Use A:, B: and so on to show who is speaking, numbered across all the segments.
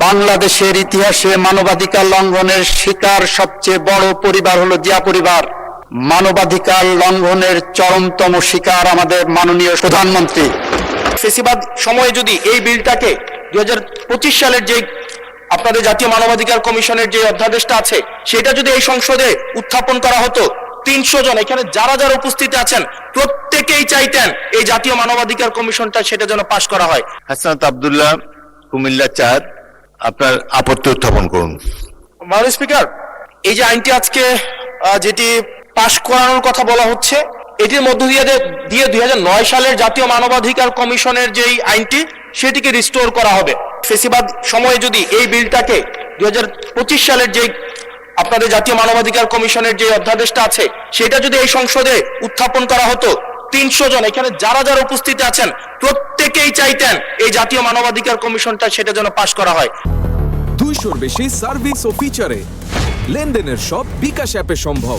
A: বাংলাদেশের ইতিহাসে মানবাধিকার লঙ্ঘনের শিকার সবচেয়ে বড় পরিবার হলো জিয়া পরিবার। মানবাধিকার লঙ্ঘনের চরমতম শিকার আমাদের মাননীয় প্রধানমন্ত্রী।
B: ফেসিবাদ সময়ে যদি এই বিলটাকে 2025 সালের যে আপনাদের জাতীয় মানবাধিকার কমিশনের যে অধ্যাদেশটা আছে সেটা যদি এই সংসদে উত্থাপন করা হতো, 300 জন এখানে যারা যারা উপস্থিত আছেন প্রত্যেকেই চাইতেন এই জাতীয় মানবাধিকার কমিশনটা সেটা যেন পাশ করা হয়।
C: হাসনাত আব্দুল্লাহ, কুমিল্লা 4, আপনার আপত্তি উত্থাপন করুন।
B: মাননীয় স্পিকার, এই যে আইনটি আজকে যেটি পাশ করানোর কথা বলা হচ্ছে, এটির মধ্য দিয়ে 2009 সালের জাতীয় মানবাধিকার কমিশনের যে আইনটি সেটিকে রিস্টোর করা হবে। ফেসিবাদ সময়ে যদি এই বিলটাকে 2025 সালের যে আপনাদের জাতীয় মানবাধিকার কমিশনের যে অধ্যাদেশটা আছে সেটা যদি এই সংসদে উত্থাপন করা হতো, 300 জন এখানে যারা যারা উপস্থিত আছেন প্রত্যেকেই চাইতেন এই জাতীয় মানবাধিকার কমিশনটা সেটা যেন পাশ করা হয়।
D: 200-র বেশি সার্ভিস ও ফিচারে লেনদেনের সব বিকাশ অ্যাপে সম্ভব।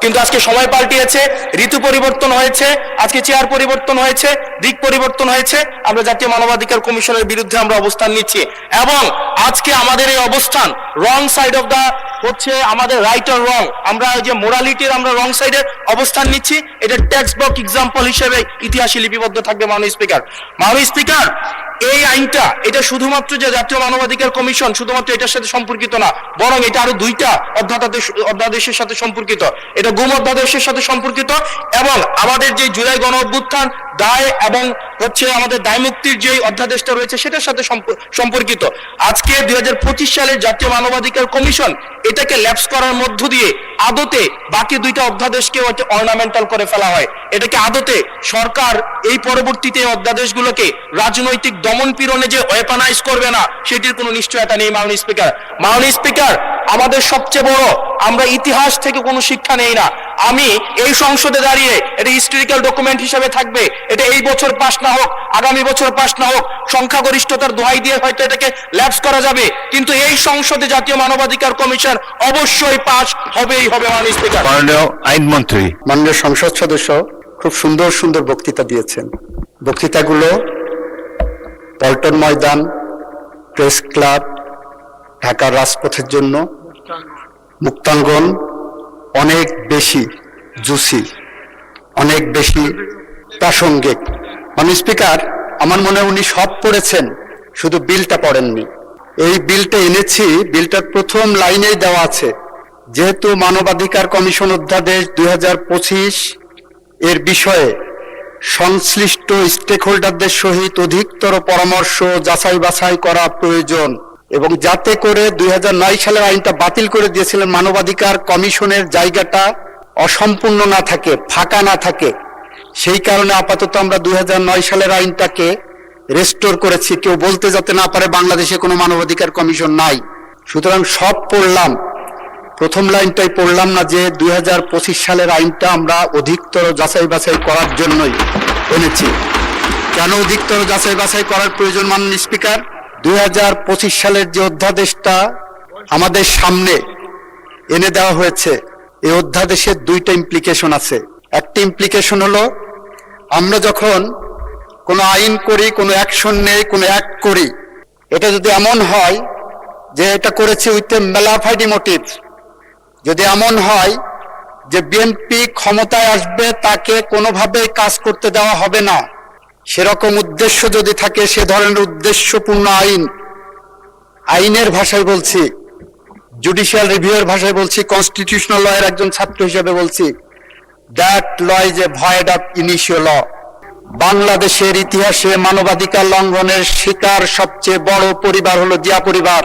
B: কিন্তু আজকে সময় পাল্টিয়েছে, ঋতু পরিবর্তন হয়েছে, আজকে চেয়ার পরিবর্তন হয়েছে, দিক পরিবর্তন হয়েছে। আমরা জাতীয় মানবাধিকার কমিশনের বিরুদ্ধে আমরা অবস্থান নিচ্ছি এবং আজকে আমাদের এই অবস্থান রং সাইড অফ দা হচ্ছে আমাদের রাইট অর রং, আমরা যে মোরালিটির আমরা রং সাইডে অবস্থান নিচ্ছি, এটা টেক্সট বুক এক্সাম্পল হিসেবে ইতিহাসে লিপিবদ্ধ থাকবে। মাননীয় স্পিকার, এই আইনটা এটা শুধুমাত্র যে জাতীয় মানবাধিকার কমিশন শুধুমাত্র এটার সাথে সম্পর্কিত না, বরং এটা আরো 2টা অধ্যাদেশের সাথে সম্পর্কিত। এটা গুম অধ্যাদেশের সাথে সম্পর্কিত এবং আমাদের যে জুলাই গণ অভ্যুত্থান দায় এবং হচ্ছে আমাদের দায় মুক্তির যে অধ্যাদেশটা রয়েছে সেটার সাথে সম্পর্কিত। আজকে 2025 সালের জাতীয় মানবাধিকার কমিশন এটাকে ল্যাপস করার মধ্য দিয়ে আদতে বাকি 2টা অধ্যাদেশকে অর্নামেন্টাল করে ফেলা হয়। এটাকে আদতে সরকার এই পরবর্তীতে অধ্যাদেশগুলোকে রাজনৈতিক দমন পীড়নে যে ওয়েপনাইজ করবে না সেটির কোনো নিশ্চয়তা নেই। মাননীয় স্পিকার, আমাদের সবচেয়ে বড়, আমরা ইতিহাস থেকে কোনো শিক্ষা নেই না। আমি এই সংসদে দাঁড়িয়ে এটা হিস্টোরিক্যাল ডকুমেন্ট হিসেবে থাকবে, এটা এই বছর পাস না হোক, আগামী বছর পাস না হোক, সংখ্যাগরিষ্ঠতার দোহাই দিয়ে হয়তো এটাকে ল্যাপস করা যাবে, কিন্তু এই সংসদে জাতীয় মানবাধিকার কমিশন অবশ্যই পাস হবেই হবে। মাননীয় স্পিকার,
C: মাননীয় আইনমন্ত্রী।
A: মাননীয় সংসদ সদস্য খুব সুন্দর সুন্দর বক্তৃতা দিয়েছেন। বক্তৃতাগুলো পল্টন ময়দান, প্রেস ক্লাব, ঢাকার রাজপথের জন্য, মুক্তাঙ্গন অনেক বেশি জুসি, অনেক বেশি প্রাসঙ্গিক। মাননীয় স্পিকার, আমার মনে হয় উনি সব পড়েছেন, শুধু বিলটা পড়েননি। এই বিলটা এনেছি, বিলটার প্রথম লাইনেই দেওয়া আছে, যেহেতু মানবাধিকার কমিশন অধ্যাদেশ 2025 এর বিষয়ে সংশ্লিষ্ট স্টেক হোল্ডারদের সহিত অধিকতর পরামর্শ যাচাই বাছাই করা প্রয়োজন এবং যাতে করে 2009 সালের আইনটা বাতিল করে দিয়েছিলেন মানবাধিকার কমিশনের জায়গাটা অসম্পূর্ণ না থাকে, ফাঁকা না থাকে, সেই কারণে আপাতত আমরা 2009 সালের আইনটাকে রেস্টোর করেছি, কেউ বলতে যাতে না পারে বাংলাদেশে কোনো মানবাধিকার কমিশন নাই। সুতরাং সব পড়লাম, প্রথম লাইনটাই পড়লাম না যে 2025 সালের আইনটা আমরা অধিকতর যাচাই বাছাই করার জন্যই এনেছি। কেন অধিকতর যাচাই বাছাই করার প্রয়োজন? মাননীয় স্পিকার, 2025 সালের যে অধ্যাদেশটা আমাদের সামনে এনে দেওয়া হয়েছে, এই অধ্যাদেশের 2টা ইমপ্লিকেশন আছে। একটা ইমপ্লিকেশন হলো, আমরা যখন কোনো আইন করি, কোনো অ্যাকশন নেই, কোনো অ্যাক্ট করি, এটা যদি এমন হয় যে এটা করেছে উইথ এ ম্যালাফাইড মোটিভ, যদি এমন হয় যে বিএনপি ক্ষমতায় আসবে তাকে কোনোভাবে কাজ করতে দেওয়া হবে না, সেরকম উদ্দেশ্য যদি থাকে, সে ধরনের উদ্দেশ্যপূর্ণ আইনের ভাষায় বলছি, জুডিশিয়াল রিভিউয়ের ভাষায় বলছি, কনস্টিটিউশনাল লয়ের একজন ছাত্র হিসেবে বলছি, that law is a void of initial law. বাংলাদেশের ইতিহাসে মানবাধিকার লঙ্ঘনের শিকার সবচেয়ে বড় পরিবার হলো জিয়া পরিবার।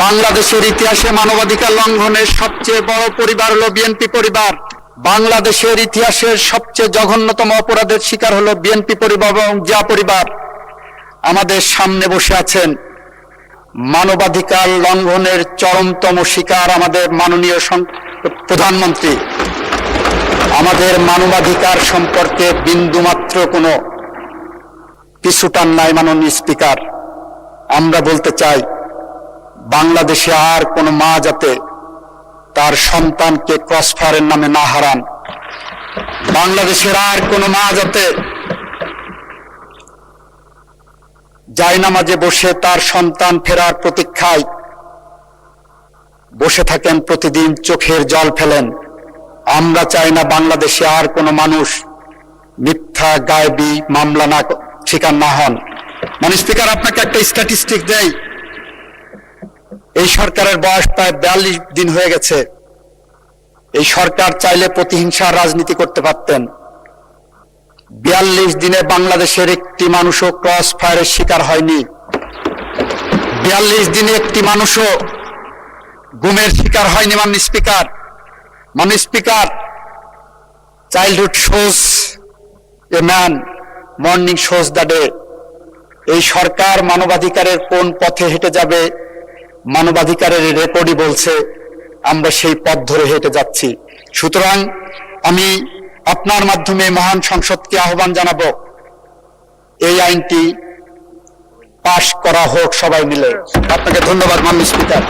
A: বাংলাদেশের ইতিহাসে মানবাধিকার লঙ্ঘনের সবচেয়ে বড় পরিবার হলো বিএনপি পরিবার। বাংলাদেশের ইতিহাসের সবচেয়ে জঘন্যতম অপরাধের শিকার হলো বিএনপি পরিবার এবং জিয়া পরিবার। আমাদের সামনে বসে আছেন মানবাধিকার লঙ্ঘনের চরমতম শিকার আমাদের মাননীয় প্রধানমন্ত্রী। আমাদের মানবাধিকার সম্পর্কে বিন্দুমাত্র কোনো পিছুটান নাই। মাননীয় স্পিকার, আমরা বলতে চাই, বাংলাদেশে আর কোনো মা যাতে তার সন্তানকে ক্রসফায়ারের নামে না হারান, বাংলাদেশের আর কোনো মা যাতে জায়নামাজে বসে তার সন্তান ফেরার প্রতীক্ষায় বসে থাকেন, প্রতিদিন চোখের জল ফেলেন। আমরা চাই না বাংলাদেশে আর কোনো মানুষ মিথ্যা গায়েবী মামলা না শিকার না হন। মানে স্পিকার, আপনাকে একটা স্ট্যাটিস্টিক দেই। এই সরকারের বয়স প্রায় 42 দিন হয়ে গেছে। এই সরকার চাইলে প্রতিহিংসার রাজনীতি করতে পারতেন। 42 দিনে বাংলাদেশের একটি মানুষও ক্রস ফায়ারের শিকার হয়নি। 42 দিনে একটি মানুষও গুমের শিকার হয়নি। মাননীয় speaker, childhood shows a man, morning shows the day. এই সরকার মানবাধিকারের কোন পথে হেঁটে যাবে, মানবাধিকারের রেকর্ডই বলছে আমরা সেই পথ ধরে হেঁটে যাচ্ছি। সুতরাং আমি আপনার মাধ্যমে মহান সংসদকে আহ্বান জানাবো, এই আইনটি পাশ করা হোক সবাই মিলে। আপনাকে ধন্যবাদ মাননীয় স্পিকার।